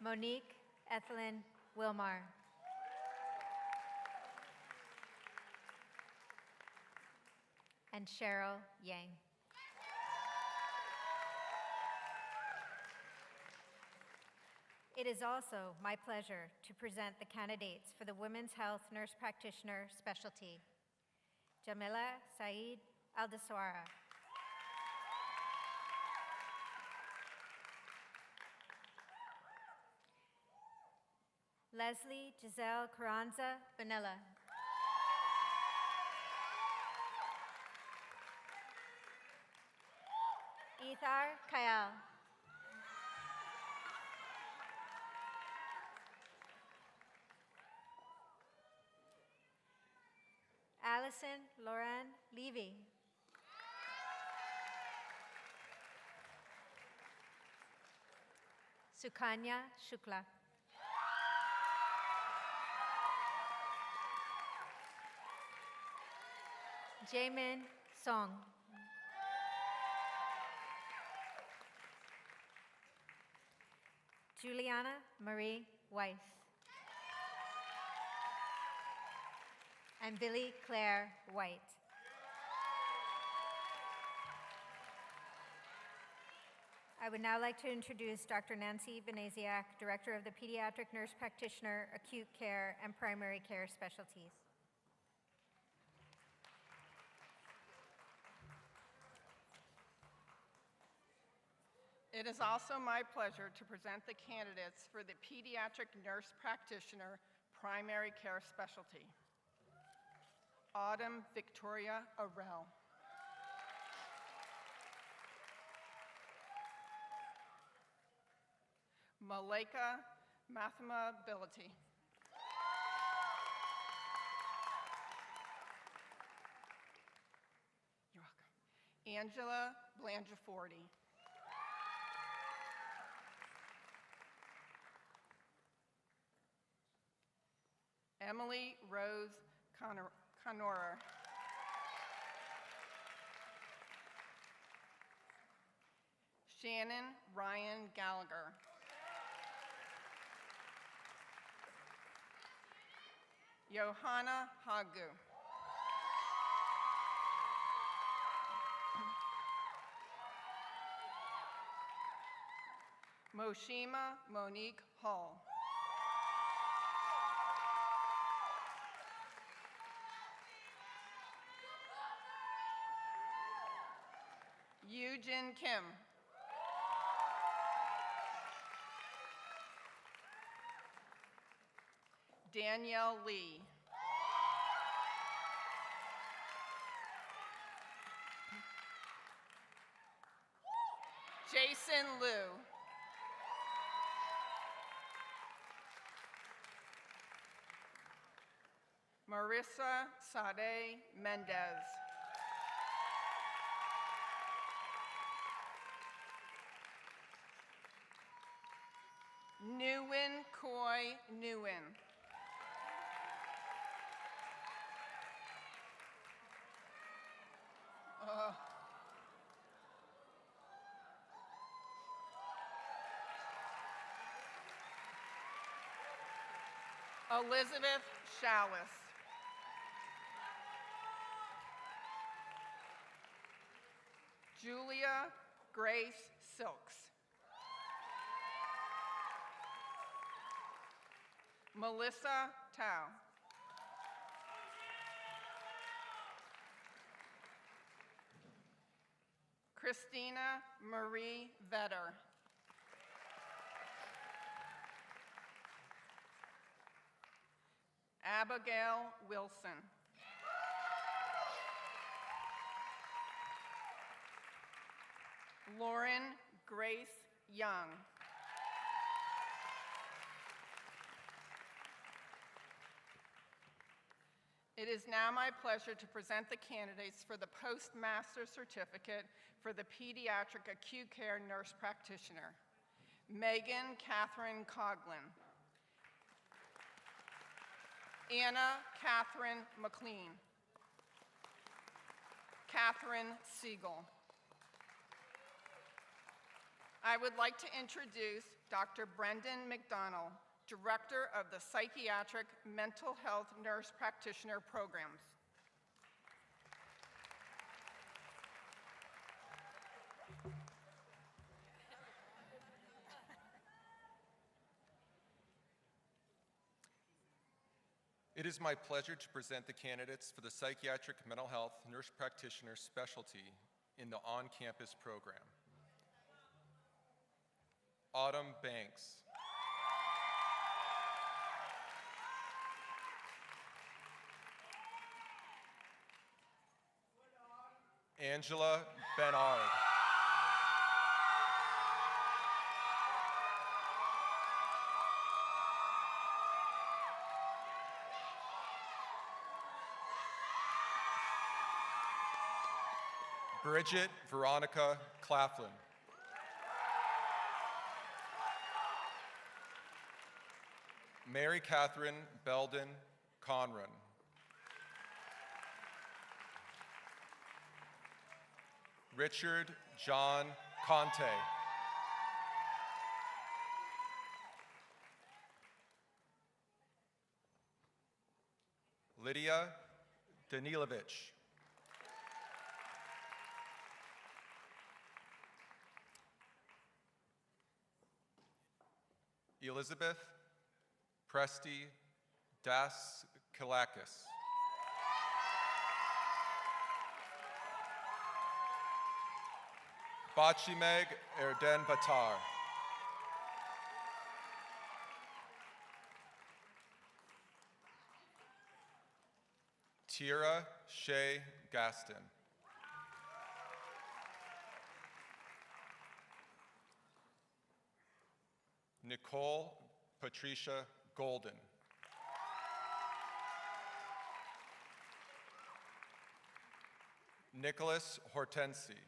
Monique Ethelyn Wilmar. And Cheryl Yang. It is also my pleasure to present the candidates for the Women's Health Nurse Practitioner specialty. Jamila Saeed Aldaswara. Leslie Giselle Carranza Vanilla. Ethar Kayal. Allison Lauren Levy. Sukanya Shukla. Jamin Song. Juliana Marie Weiss. And Billy Claire White. I would now like to introduce Dr. Nancy Venesiak, Director of the Pediatric Nurse Practitioner, Acute Care, and Primary Care Specialties. It is also my pleasure to present the candidates for the Pediatric Nurse Practitioner Primary Care Specialty. Autumn Victoria Arell. Malika Mathema Ability. You're welcome. Angela Blangiforti. Emily Rose Connorer. Shannon Ryan Gallagher. Johanna Hagu. Moshima Monique Hall. Yoojin Kim. Danielle Lee. Jason Liu. Marissa Sade Mendez. Nguyen Koi Nguyen. Elizabeth Shallis. Julia Grace Silks. Melissa Tao. Christina Marie Vetter. Abigail Wilson. Lauren Grace Young. It is now my pleasure to present the candidates for the Postmaster Certificate for the Pediatric Acute Care Nurse Practitioner. Megan Catherine Coughlin. Anna Catherine McLean. Catherine Siegel. I would like to introduce Dr. Brendan McDonnell, Director of the Psychiatric Mental Health Nurse Practitioner Programs. It is my pleasure to present the candidates for the Psychiatric Mental Health Nurse Practitioner Specialty in the on-campus program. Autumn Banks. Angela Benard. Bridget Veronica Claflin. Mary Catherine Belden Conran. Richard John Conte. Lydia Danilovich. Elizabeth Presti Das Kalakis. Bachimeg Erden Batar. Tira Shea Gaston. Nicole Patricia Golden. Nicholas Hortensi.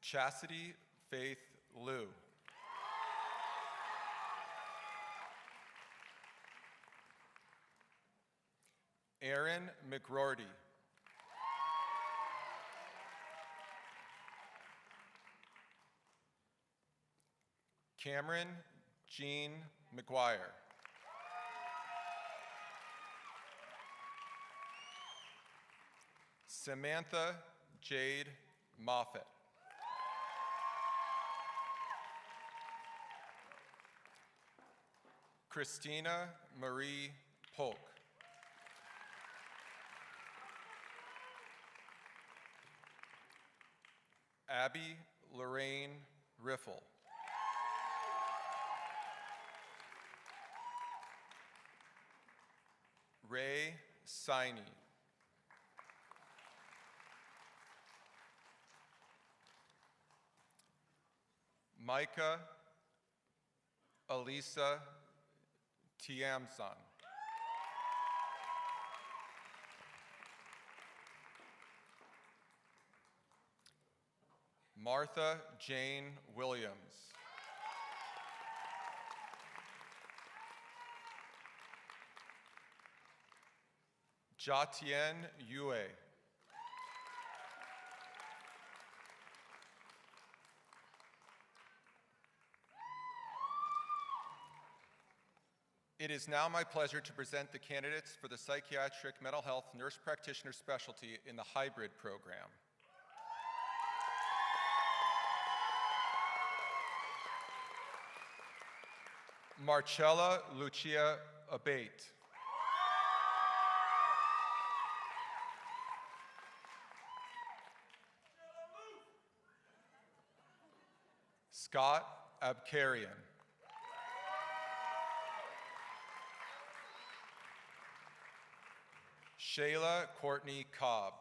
Chastity Faith Liu. Aaron McRorty. Cameron Jean McGuire. Samantha Jade Moffett. Christina Marie Polk. Abby Lorraine Riffle. Ray Siney. Micah Elisa Tiamson. Martha Jane Williams. Jatien Yue. It is now my pleasure to present the candidates for the Psychiatric Mental Health Nurse Practitioner Specialty in the Hybrid program. Marcella Lucia Abate. Scott Abkarian. Shayla Courtney Cobb.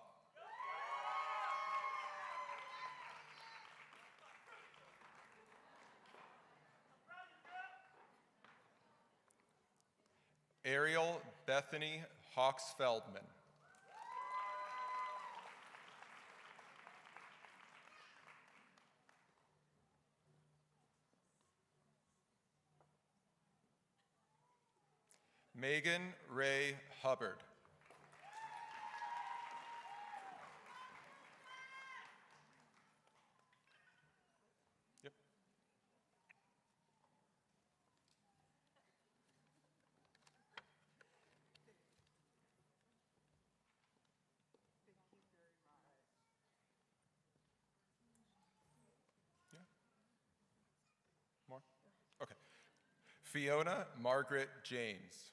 Ariel Bethany Hawks Feldman. Megan Ray Hubbard. Yep. Yeah. More? Okay. Fiona Margaret James.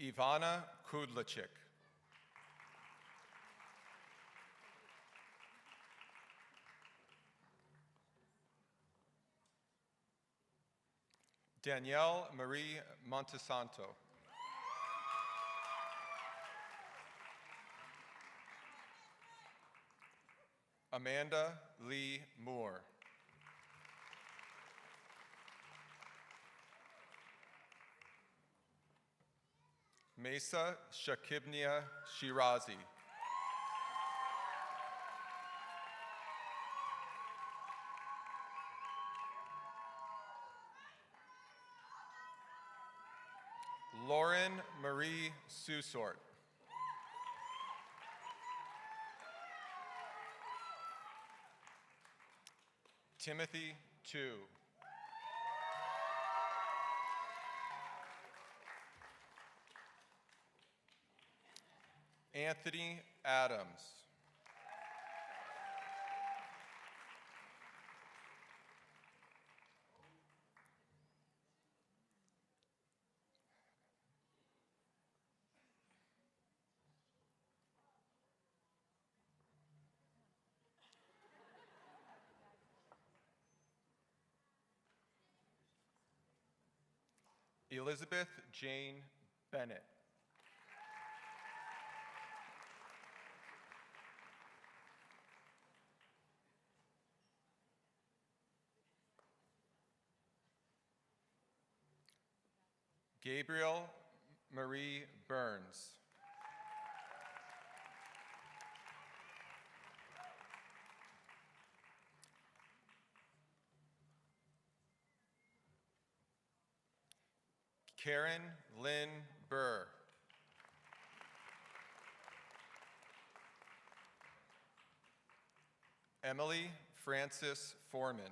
Ivana Kudlachik. Danielle Marie Montesanto. Amanda Lee Moore. Mesa Shakibnia Shirazi. Lauren Marie Susort. Timothy Tu. Anthony Adams. Elizabeth Jane Bennett. Gabriel Marie Burns. Karen Lynn Burr. Emily Frances Foreman.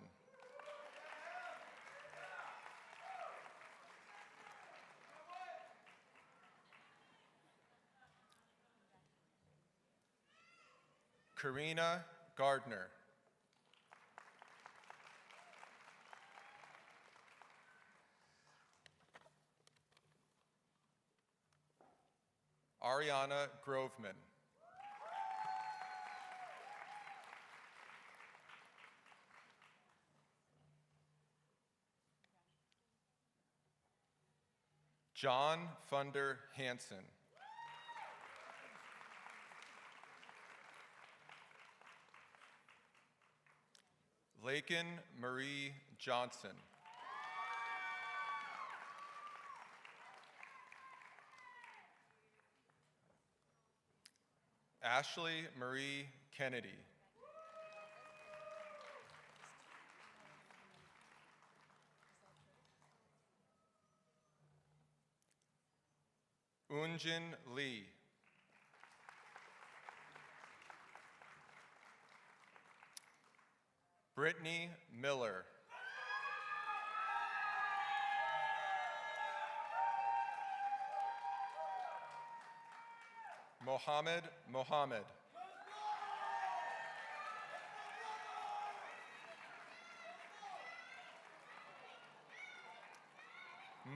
Karina Gardner. Ariana Groveman. John Funder Hansen. Lakin Marie Johnson. Ashley Marie Kennedy. Unjin Lee. Brittany Miller. Mohammed Mohammed.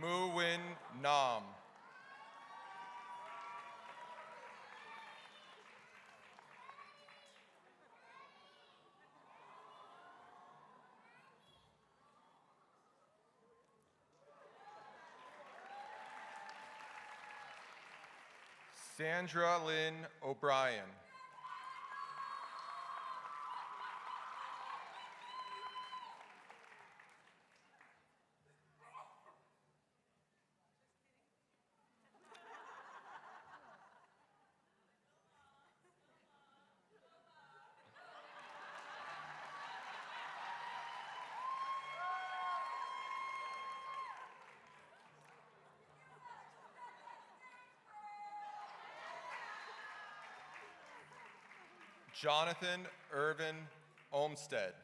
Muwin Nam. Sandra Lynn O'Brien. Jonathan Irvin Olmstead.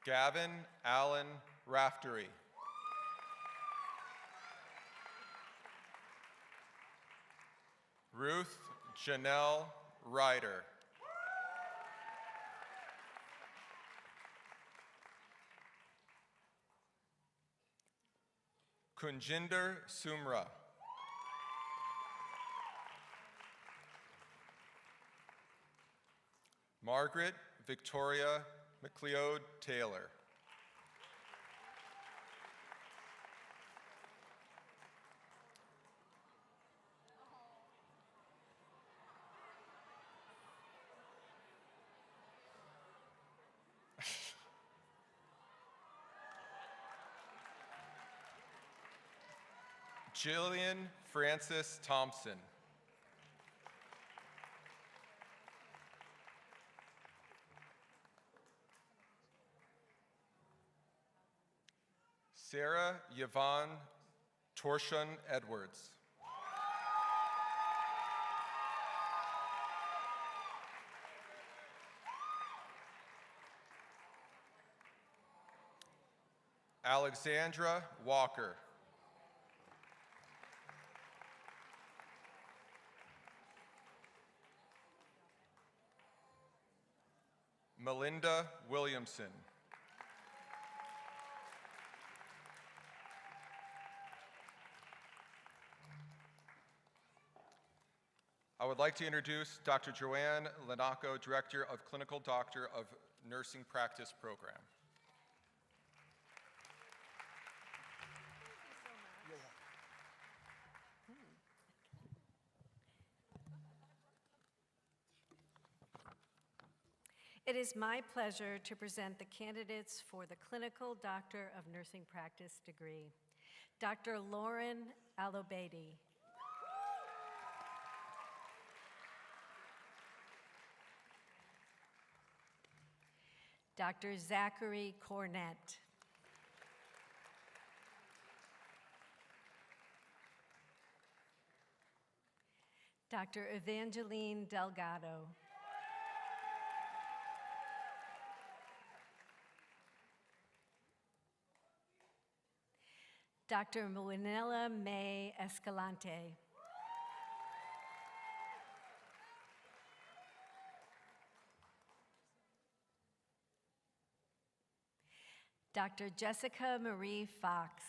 Gavin Allen Raftery. Ruth Janelle Ryder. Kunjinder Sumra. Margaret Victoria McLeod Taylor. Jillian Frances Thompson. Sarah Yvonne Torshun Edwards. Alexandra Walker. Melinda Williamson. I would like to introduce Dr. Joanne Lanaco, Director of Clinical Doctor of Nursing Practice Program. It is my pleasure to present the candidates for the Clinical Doctor of Nursing Practice degree. Dr. Lauren Alobedi. Dr. Zachary Cornett. Dr. Evangeline Delgado. Dr. Manila May Escalante. Dr. Jessica Marie Fox.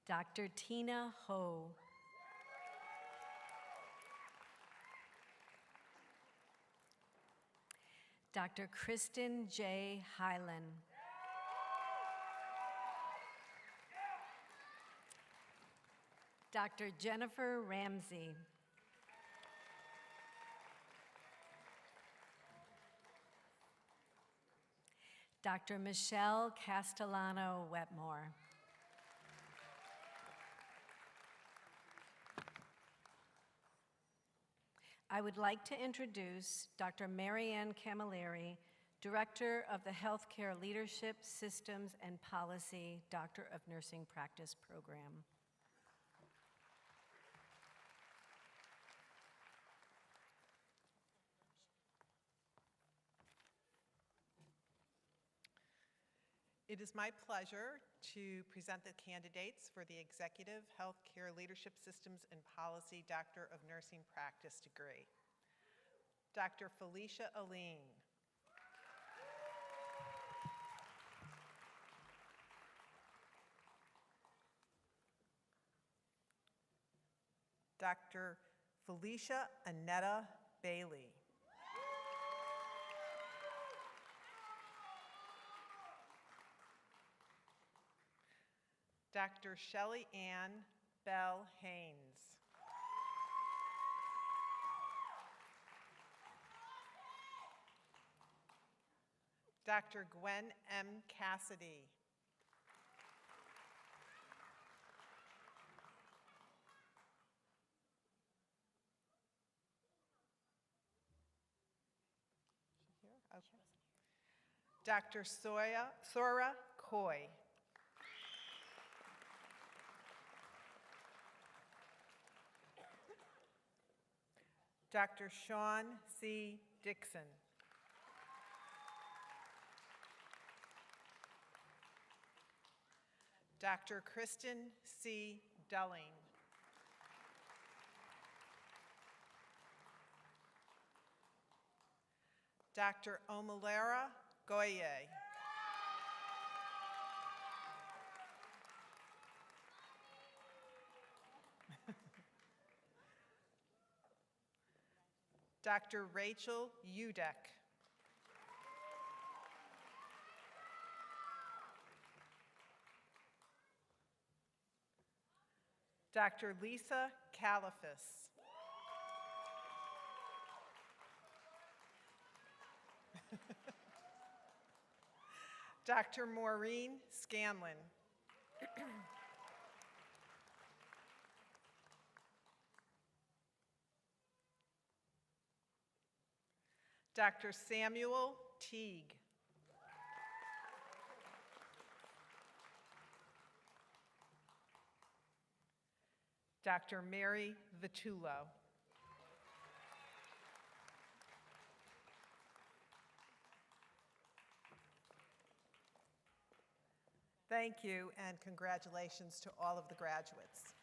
Dr. Tina Ho. Dr. Kristen J. Hyland. Dr. Jennifer Ramsey. Dr. Michelle Castellano Wetmore. I would like to introduce Dr. Marianne Camilleri, Director of the Healthcare Leadership, Systems, and Policy, Doctor of Nursing Practice Program. It is my pleasure to present the candidates for the Executive Healthcare Leadership Systems and Policy Doctor of Nursing Practice degree. Dr. Felicia Aline. Dr. Felicia Annetta Bailey. Dr. Shelley Ann Bell Haynes. Dr. Gwen M. Cassidy. Okay. Dr. Sora Coy. Dr. Sean C. Dixon. Dr. Kristen C. Delling. Dr. Omalera Goye. Dr. Rachel Udek. Dr. Lisa Califas. Dr. Maureen Scanlon. Dr. Samuel Teague. Dr. Mary Vitullo. Thank you, and congratulations to all of the graduates.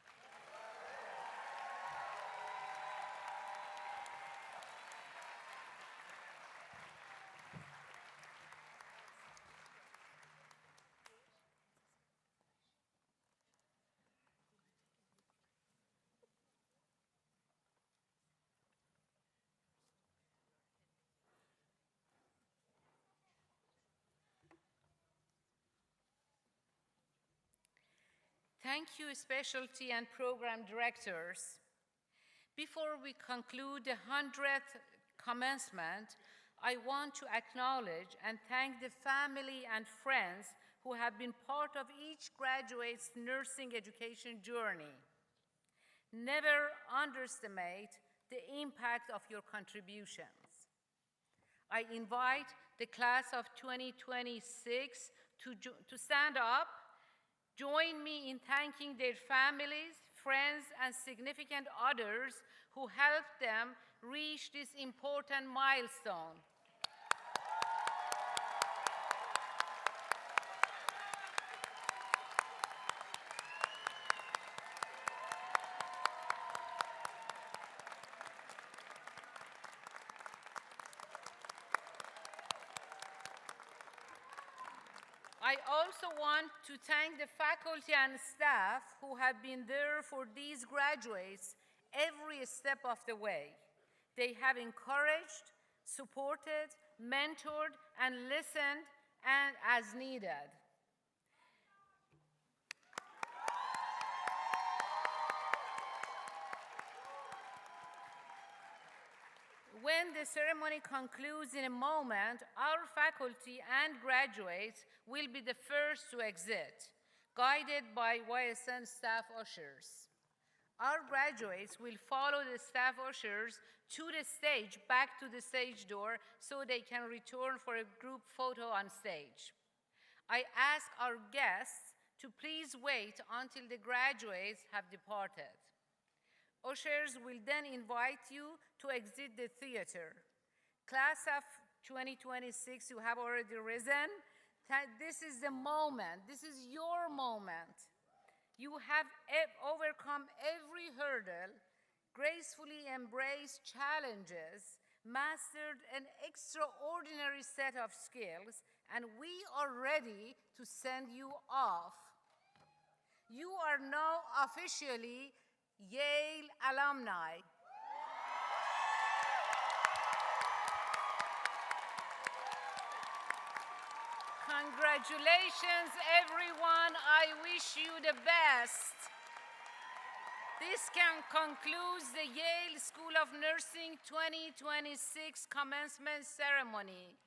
Thank you, specialty and program directors. Before we conclude the 100th commencement, I want to acknowledge and thank the family and friends who have been part of each graduate's nursing education journey. Never underestimate the impact of your contributions. I invite the class of 2026 to stand up Join me in thanking their families, friends, and significant others who helped them reach this important milestone. I also want to thank the faculty and staff who have been there for these graduates every step of the way. They have encouraged, supported, mentored, and listened as needed. When the ceremony concludes in a moment, our faculty and graduates will be the first to exit, guided by YSN staff ushers. Our graduates will follow the staff ushers to the stage, back to the stage door, so they can return for a group photo on stage. I ask our guests to please wait until the graduates have departed. Ushers will then invite you to exit the theater. Class of 2026, you have already risen. This is the moment. This is your moment. You have overcome every hurdle, gracefully embraced challenges, mastered an extraordinary set of skills, and we are ready to send you off. You are now officially Yale alumni. Congratulations, everyone. I wish you the best. This concludes the Yale School of Nursing 2026 commencement ceremony.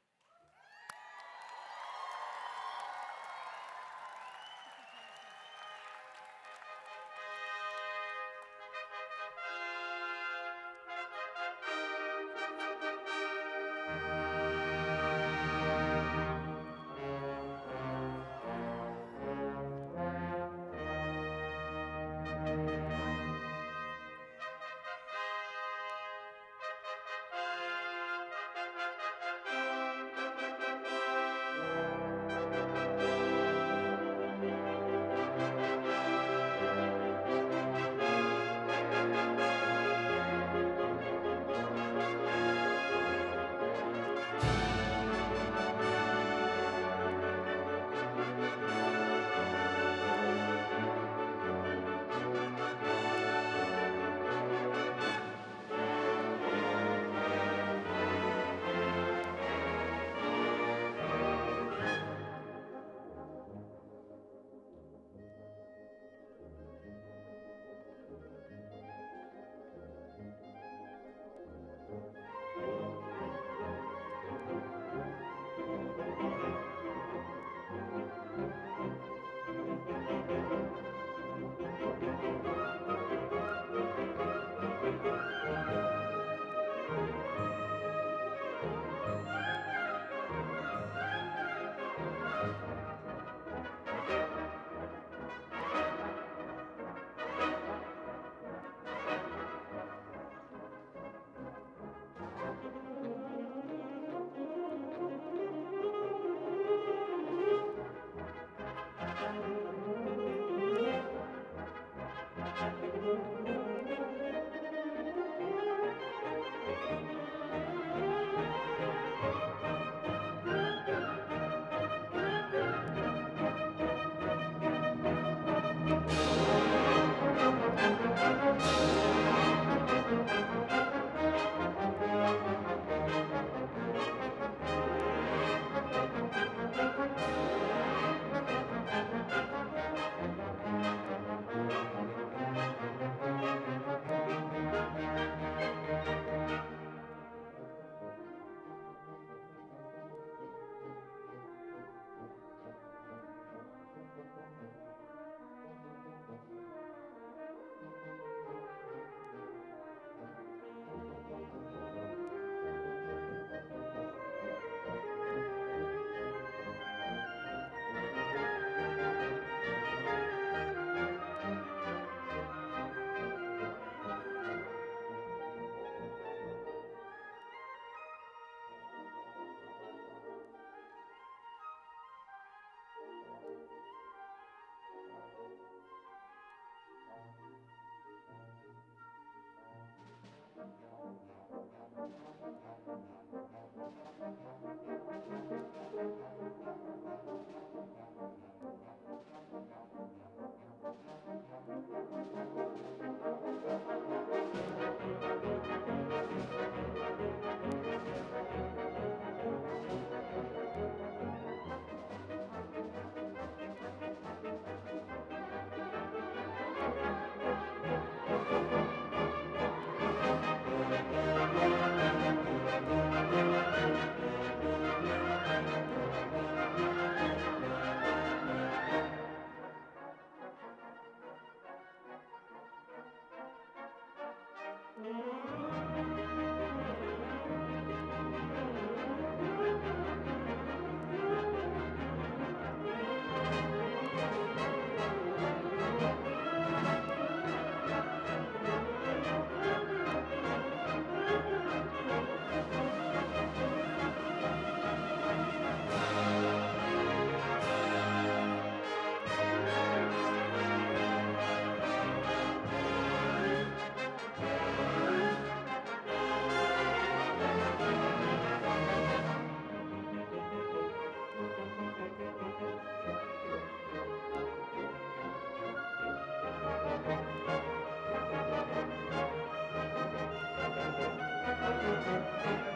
you.